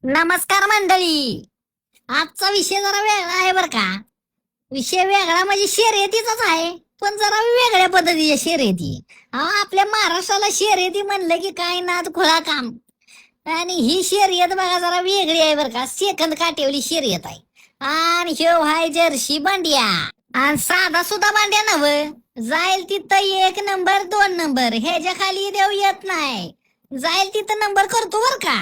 नमस्कार मंडळी. आजचा विषय जरा वेगळा आहे बर का. विषय वेगळा म्हणजे शर्यतीचाच आहे, पण जरा वेगळ्या पद्धतीच्या शर्यती. आपल्या महाराष्ट्राला शर्यती म्हणलं की काय नाद खुळा काम. आणि ही शर्यत बघा जरा वेगळी आहे बर का. सेकंद काठेवली शर्यत आहे. आणि ह्यो हाय जर्सी बांड्या. आणि साधा सुद्धा बांड्या नव. जाईल तिथं 1 नंबर 2 नंबर ह्याच्या खाली देव येत नाही. जाईल तिथं नंबर करतो बर का.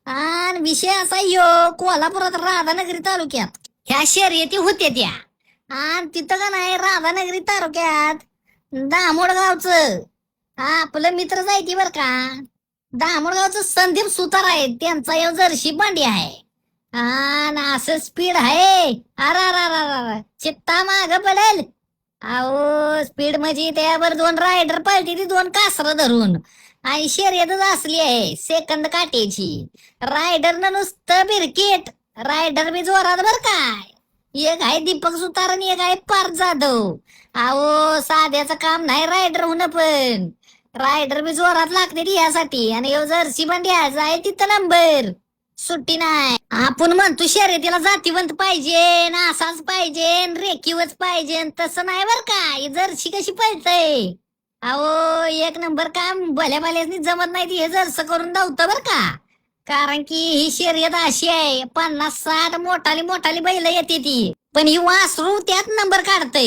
आणि विषय असा यो कोल्हापुरात राधानगरी तालुक्यात ह्या शर्यती होत्या त्या. आणि तिथं का नाही राधानगरी तालुक्यात दामोड गावचं आपलं मित्र जायती बर का. दामोड गावचं संदीप सुतार आहे, त्यांचा यो जर्सी बांडी आहे. आणि असं स्पीड आहे. अरा चित्ता माग पडेल. अहो स्पीड म्हणजे त्यावर 2 रायडर पळती ती 2 कासरं धरून. आणि शर्यतच असली आहे सेकंद काट्याची. रायडरनं नुसतं बिरकीट. रायडर बी जोरात बर काय. एक आहे दीपक सुतार आणि एक आहे पार्थ जाधव. अहो साध्याचं काम नाही रायडर होणं, पण रायडर बी जोरात लागते ती यासाठी. आणि जर्सी बंड्या जाय तिथं नंबर सुट्टी नाही. आपण म्हणतो शर्यतीला जातीवंत पाहिजे ना, असाच पाहिजे न रेखीवच पाहिजे, तसं नाही बर का. ही जर्सी कशी पळतय. अहो 1 नंबर काम भल्या भल्यासनी जमत नाही ती हे जरसं करून धावतं बर का. कारण की ही शर्यत अशी आहे, 50-60 मोठाली मोठाली बैल येते ती, पण ही वासरू त्यात नंबर काढतय.